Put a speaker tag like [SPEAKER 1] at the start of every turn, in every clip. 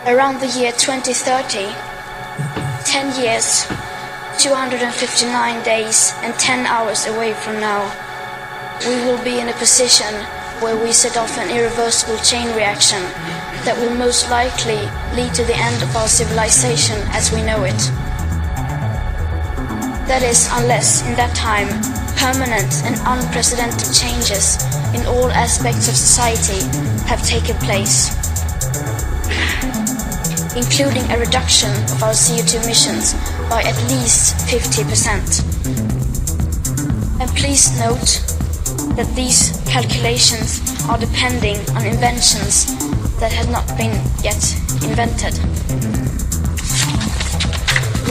[SPEAKER 1] Around the year 2030, 10 years, 259 days and 10 hours away from now, we will be in a position where we set off an irreversible chain reaction that will most likely lead to the end of our civilization as we know it. That is, unless, in that time, permanent and unprecedented changes in all aspects of society have taken place, including a reduction of our CO2 emissions by at least 50%. And please note that these calculations are depending on inventions that have not been yet invented.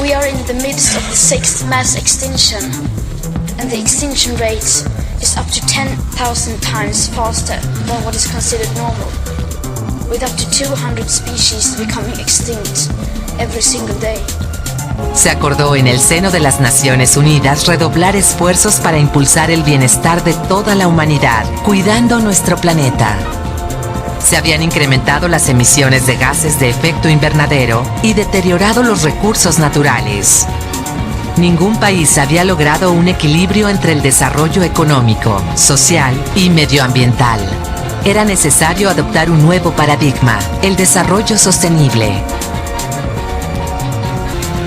[SPEAKER 1] We are in the midst of the 6th mass extinction, and the extinction rate is up to 10,000 times faster than what is considered normal, with up to 200 species becoming extinct every single day.
[SPEAKER 2] Se acordó en el seno de las Naciones Unidas redoblar esfuerzos para impulsar el bienestar de toda la humanidad, cuidando nuestro planeta. Se habían incrementado las emisiones de gases de efecto invernadero y deteriorado los recursos naturales. Ningún país había logrado un equilibrio entre el desarrollo económico, social y medioambiental. Era necesario adoptar un nuevo paradigma, el desarrollo sostenible.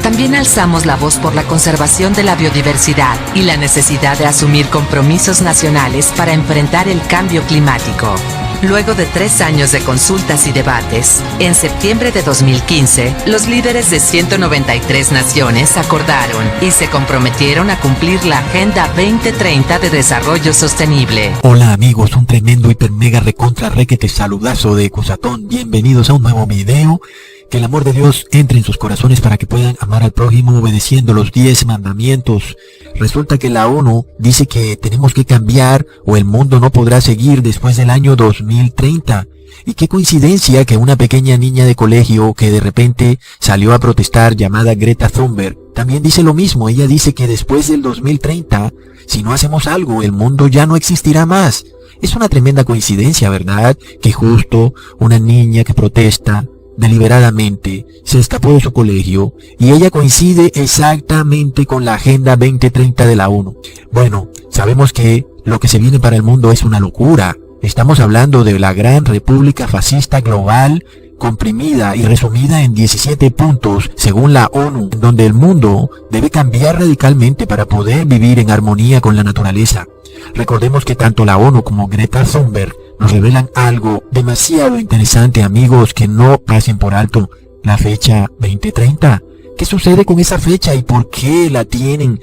[SPEAKER 2] También alzamos la voz por la conservación de la biodiversidad y la necesidad de asumir compromisos nacionales para enfrentar el cambio climático. Luego de 3 años de consultas y debates, en septiembre de 2015, los líderes de 193 naciones acordaron y se comprometieron a cumplir la Agenda 2030 de Desarrollo Sostenible.
[SPEAKER 3] Hola amigos, un tremendo hiper mega recontra requete saludazo de Cusatón. Bienvenidos a un nuevo video. Que el amor de Dios entre en sus corazones para que puedan amar al prójimo obedeciendo los 10 mandamientos. Resulta que la ONU dice que tenemos que cambiar o el mundo no podrá seguir después del año 2030. Y qué coincidencia que una pequeña niña de colegio que de repente salió a protestar llamada Greta Thunberg también dice lo mismo. Ella dice que después del 2030, si no hacemos algo, el mundo ya no existirá más. Es una tremenda coincidencia, ¿verdad? Que justo una niña que protesta deliberadamente se escapó de su colegio y ella coincide exactamente con la Agenda 2030 de la ONU. Bueno, sabemos que lo que se viene para el mundo es una locura. Estamos hablando de la gran república fascista global comprimida y resumida en 17 puntos según la ONU, donde el mundo debe cambiar radicalmente para poder vivir en armonía con la naturaleza. Recordemos que tanto la ONU como Greta Thunberg nos revelan algo demasiado interesante, amigos, que no pasen por alto la fecha 2030. ¿Qué sucede con esa fecha y por qué la tienen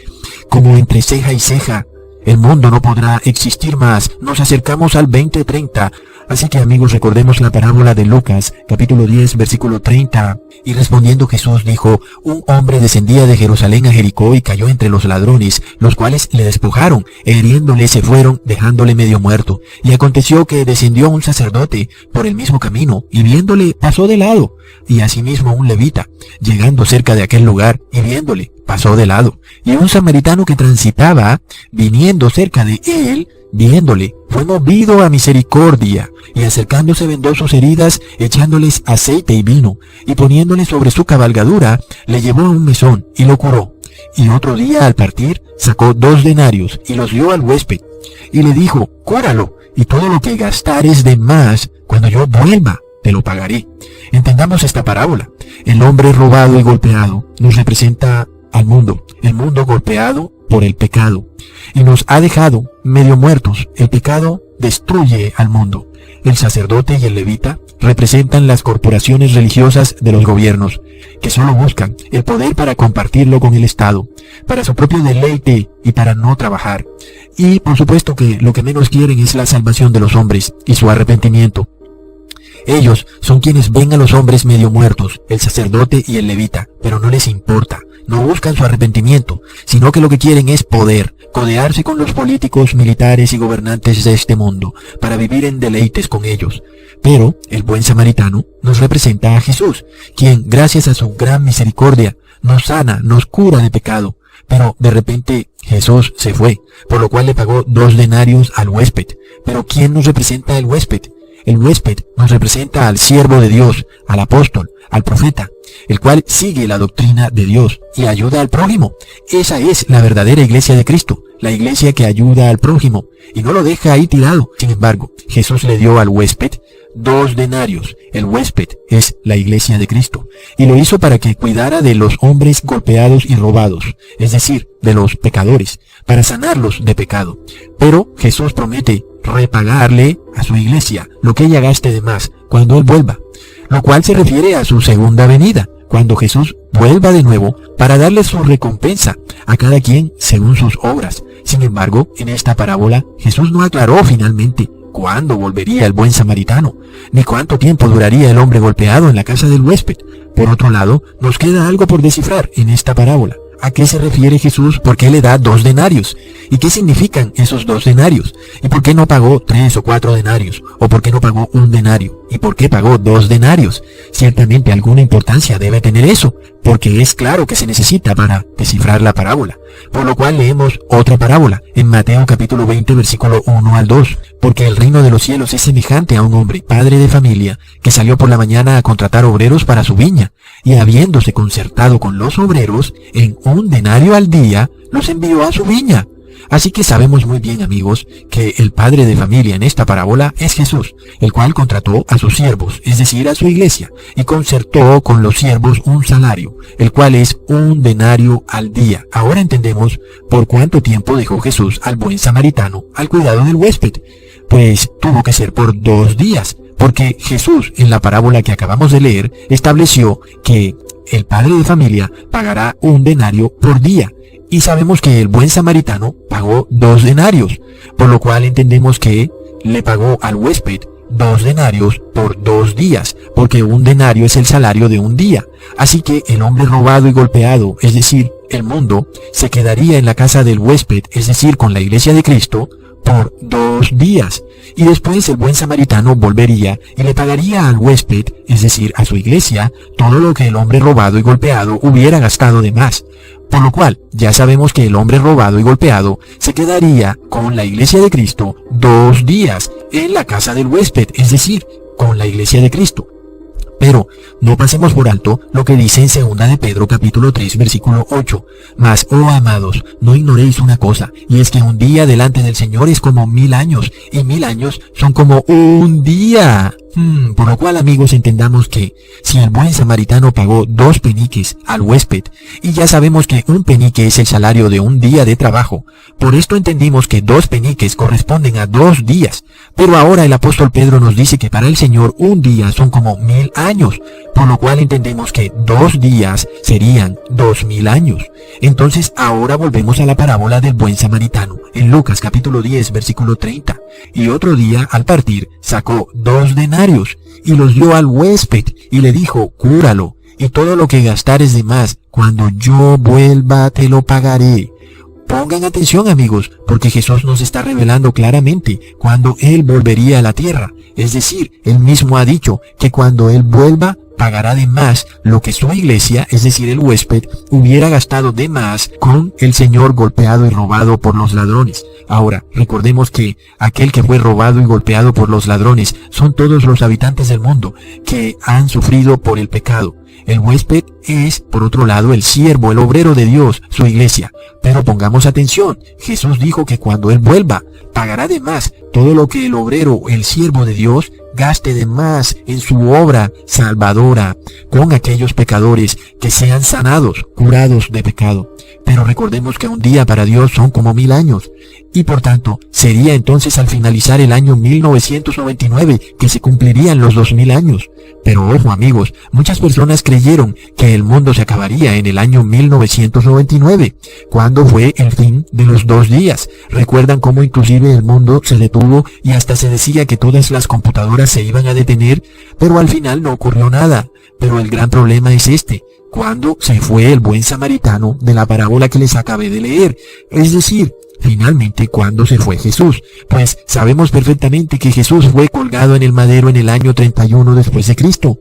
[SPEAKER 3] como entre ceja y ceja? El mundo no podrá existir más. Nos acercamos al 2030. Así que amigos, recordemos la parábola de Lucas, capítulo 10, versículo 30. Y respondiendo Jesús dijo, un hombre descendía de Jerusalén a Jericó y cayó entre los ladrones, los cuales le despojaron, e hiriéndole se fueron, dejándole medio muerto. Y aconteció que descendió un sacerdote por el mismo camino, y viéndole pasó de lado. Y asimismo un levita, llegando cerca de aquel lugar, y viéndole, pasó de lado. Y un samaritano que transitaba, viniendo cerca de él, viéndole, fue movido a misericordia, y acercándose vendó sus heridas, echándoles aceite y vino, y poniéndole sobre su cabalgadura, le llevó a un mesón, y lo curó. Y otro día al partir, sacó 2 denarios, y los dio al huésped, y le dijo, cúralo, y todo lo que gastares de más, cuando yo vuelva, te lo pagaré. Entendamos esta parábola. El hombre robado y golpeado nos representa al mundo, el mundo golpeado por el pecado, y nos ha dejado medio muertos. El pecado destruye al mundo. El sacerdote y el levita representan las corporaciones religiosas de los gobiernos, que solo buscan el poder para compartirlo con el Estado, para su propio deleite y para no trabajar. Y por supuesto que lo que menos quieren es la salvación de los hombres y su arrepentimiento. Ellos son quienes ven a los hombres medio muertos, el sacerdote y el levita, pero no les importa. No buscan su arrepentimiento, sino que lo que quieren es poder, codearse con los políticos, militares y gobernantes de este mundo, para vivir en deleites con ellos. Pero el buen samaritano nos representa a Jesús, quien, gracias a su gran misericordia, nos sana, nos cura de pecado. Pero de repente Jesús se fue, por lo cual le pagó 2 denarios al huésped. Pero ¿quién nos representa el huésped? El huésped nos representa al siervo de Dios, al apóstol, al profeta, el cual sigue la doctrina de Dios y ayuda al prójimo. Esa es la verdadera iglesia de Cristo, la iglesia que ayuda al prójimo y no lo deja ahí tirado. Sin embargo, Jesús le dio al huésped 2 denarios. El huésped es la iglesia de Cristo y lo hizo para que cuidara de los hombres golpeados y robados, es decir, de los pecadores, para sanarlos de pecado. Pero Jesús promete repagarle a su iglesia lo que ella gaste de más cuando Él vuelva, lo cual se refiere a su segunda venida, cuando Jesús vuelva de nuevo para darle su recompensa a cada quien según sus obras. Sin embargo, en esta parábola, Jesús no aclaró finalmente cuándo volvería el buen samaritano, ni cuánto tiempo duraría el hombre golpeado en la casa del huésped. Por otro lado, nos queda algo por descifrar en esta parábola. ¿A qué se refiere Jesús? ¿Por qué le da 2 denarios? ¿Y qué significan esos 2 denarios? ¿Y por qué no pagó 3 o 4 denarios? ¿O por qué no pagó 1 denario? ¿Y por qué pagó 2 denarios? Ciertamente alguna importancia debe tener eso, porque es claro que se necesita para descifrar la parábola. Por lo cual leemos otra parábola en Mateo capítulo 20 versículo 1 al 2. Porque el reino de los cielos es semejante a un hombre, padre de familia, que salió por la mañana a contratar obreros para su viña, y habiéndose concertado con los obreros, en 1 denario al día, los envió a su viña. Así que sabemos muy bien, amigos, que el padre de familia en esta parábola es Jesús, el cual contrató a sus siervos, es decir, a su iglesia, y concertó con los siervos un salario, el cual es 1 denario al día. Ahora entendemos por cuánto tiempo dejó Jesús al buen samaritano al cuidado del huésped. Pues tuvo que ser por 2 días, porque Jesús, en la parábola que acabamos de leer, estableció que el padre de familia pagará 1 denario por día. Y sabemos que el buen samaritano pagó 2 denarios, por lo cual entendemos que le pagó al huésped 2 denarios por 2 días, porque 1 denario es el salario de 1 día. Así que el hombre robado y golpeado, es decir, el mundo, se quedaría en la casa del huésped, es decir, con la iglesia de Cristo, por 2 días. Y después el buen samaritano volvería y le pagaría al huésped, es decir, a su iglesia, todo lo que el hombre robado y golpeado hubiera gastado de más. Por lo cual, ya sabemos que el hombre robado y golpeado se quedaría con la iglesia de Cristo 2 días en la casa del huésped, es decir, con la iglesia de Cristo. Pero no pasemos por alto lo que dice en 2 de Pedro capítulo 3 versículo 8. Mas, oh amados, no ignoréis una cosa, y es que un día delante del Señor es como 1000 años, y 1000 años son como 1 día. Por lo cual, amigos, entendamos que si el buen samaritano pagó 2 peniques al huésped, y ya sabemos que 1 penique es el salario de 1 día de trabajo, por esto entendimos que 2 peniques corresponden a 2 días. Pero ahora el apóstol Pedro nos dice que para el Señor 1 día son como 1000 años, por lo cual entendemos que 2 días serían 2000 años. Entonces ahora volvemos a la parábola del buen samaritano, en Lucas capítulo 10 versículo 30. Y otro día, al partir, sacó 2 denarios, y los dio al huésped, y le dijo, cúralo, y todo lo que gastares de más, cuando yo vuelva te lo pagaré. Pongan atención, amigos, porque Jesús nos está revelando claramente cuando Él volvería a la tierra. Es decir, Él mismo ha dicho que cuando Él vuelva, pagará de más lo que su iglesia, es decir, el huésped, hubiera gastado de más con el Señor golpeado y robado por los ladrones. Ahora, recordemos que aquel que fue robado y golpeado por los ladrones son todos los habitantes del mundo que han sufrido por el pecado. El huésped es, por otro lado, el siervo, el obrero de Dios, su iglesia. Pero pongamos atención, Jesús dijo que cuando Él vuelva, pagará de más todo lo que el obrero, el siervo de Dios, gaste de más en su obra salvadora con aquellos pecadores que sean sanados, curados de pecado. Pero recordemos que un día para Dios son como 1000 años. Y por tanto, sería entonces al finalizar el año 1999 que se cumplirían los 2000 años. Pero ojo, amigos, muchas personas creyeron que el mundo se acabaría en el año 1999, cuando fue el fin de los 2 días. Recuerdan cómo inclusive el mundo se detuvo y hasta se decía que todas las computadoras se iban a detener, pero al final no ocurrió nada. Pero el gran problema es este: ¿cuándo se fue el buen samaritano de la parábola que les acabé de leer? Es decir, finalmente, ¿cuándo se fue Jesús? Pues sabemos perfectamente que Jesús fue colgado en el madero en el año 31 después de Cristo.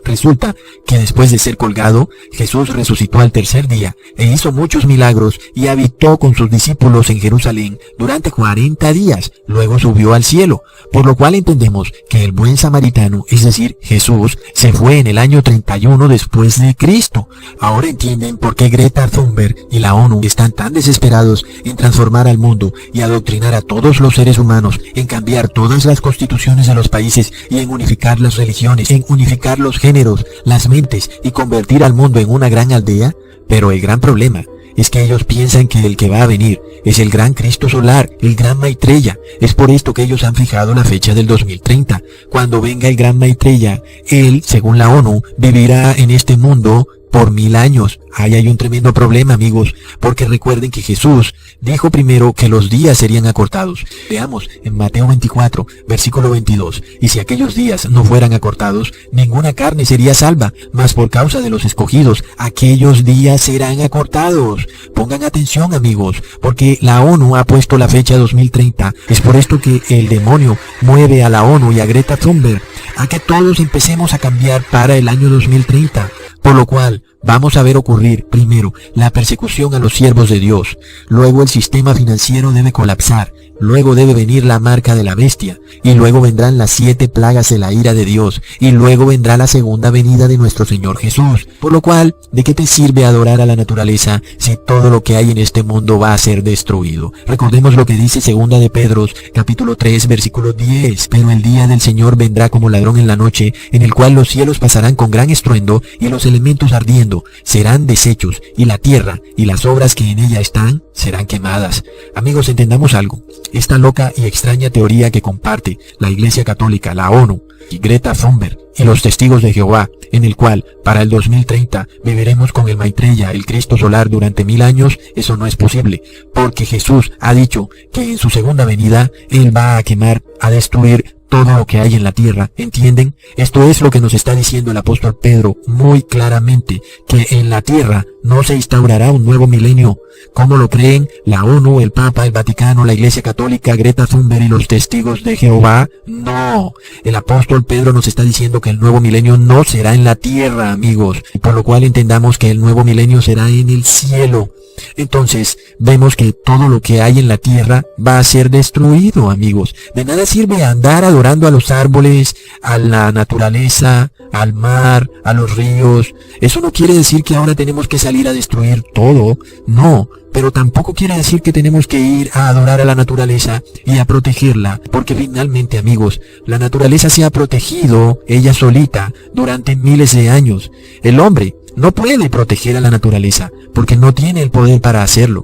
[SPEAKER 3] Resulta que después de ser colgado, Jesús resucitó al tercer día e hizo muchos milagros y habitó con sus discípulos en Jerusalén durante 40 días. Luego subió al cielo, por lo cual entendemos que el buen samaritano, es decir, Jesús, se fue en el año 31 después de Cristo. Ahora entienden por qué Greta Thunberg y la ONU están tan desesperados en transformar al mundo y adoctrinar a todos los seres humanos, en cambiar todas las constituciones de los países y en unificar las religiones, en unificar los géneros, las mentes y convertir al mundo en una gran aldea. Pero el gran problema es que ellos piensan que el que va a venir es el gran Cristo solar, el gran Maitreya. Es por esto que ellos han fijado la fecha del 2030. Cuando venga el gran Maitreya, él, según la ONU, vivirá en este mundo por 1000 años. Ahí hay un tremendo problema, amigos, porque recuerden que Jesús dijo primero que los días serían acortados. Veamos en Mateo 24, versículo 22. Y si aquellos días no fueran acortados, ninguna carne sería salva, mas por causa de los escogidos, aquellos días serán acortados. Pongan atención, amigos, porque la ONU ha puesto la fecha 2030. Es por esto que el demonio mueve a la ONU y a Greta Thunberg a que todos empecemos a cambiar para el año 2030. Por lo cual, vamos a ver ocurrir, primero, la persecución a los siervos de Dios. Luego el sistema financiero debe colapsar. Luego debe venir la marca de la bestia. Y luego vendrán las 7 plagas de la ira de Dios. Y luego vendrá la segunda venida de nuestro Señor Jesús. Por lo cual, ¿de qué te sirve adorar a la naturaleza si todo lo que hay en este mundo va a ser destruido? Recordemos lo que dice 2 de Pedro, capítulo 3, versículo 10. Pero el día del Señor vendrá como ladrón en la noche, en el cual los cielos pasarán con gran estruendo y los elementos ardiendo serán deshechos, y la tierra y las obras que en ella están serán quemadas. Amigos, entendamos algo. Esta loca y extraña teoría que comparte la Iglesia Católica, la ONU, y Greta Thunberg y los testigos de Jehová, en el cual para el 2030 viviremos con el Maitreya, el Cristo solar, durante 1000 años, eso no es posible, porque Jesús ha dicho que en su segunda venida Él va a quemar, a destruir todo lo que hay en la tierra. ¿Entienden? Esto es lo que nos está diciendo el apóstol Pedro muy claramente, que en la tierra no se instaurará un nuevo milenio. ¿Cómo lo creen la ONU, el Papa, el Vaticano, la Iglesia Católica, Greta Thunberg y los testigos de Jehová? No. El apóstol Pedro nos está diciendo que el nuevo milenio no será en la tierra, amigos. Por lo cual entendamos que el nuevo milenio será en el cielo. Entonces, vemos que todo lo que hay en la tierra va a ser destruido, amigos. De nada sirve andar adorando a los árboles, a la naturaleza, al mar, a los ríos. Eso no quiere decir que ahora tenemos que salir a destruir todo, no. Pero tampoco quiere decir que tenemos que ir a adorar a la naturaleza y a protegerla, porque finalmente, amigos, la naturaleza se ha protegido ella solita durante miles de años. El hombre no puede proteger a la naturaleza, porque no tiene el poder para hacerlo.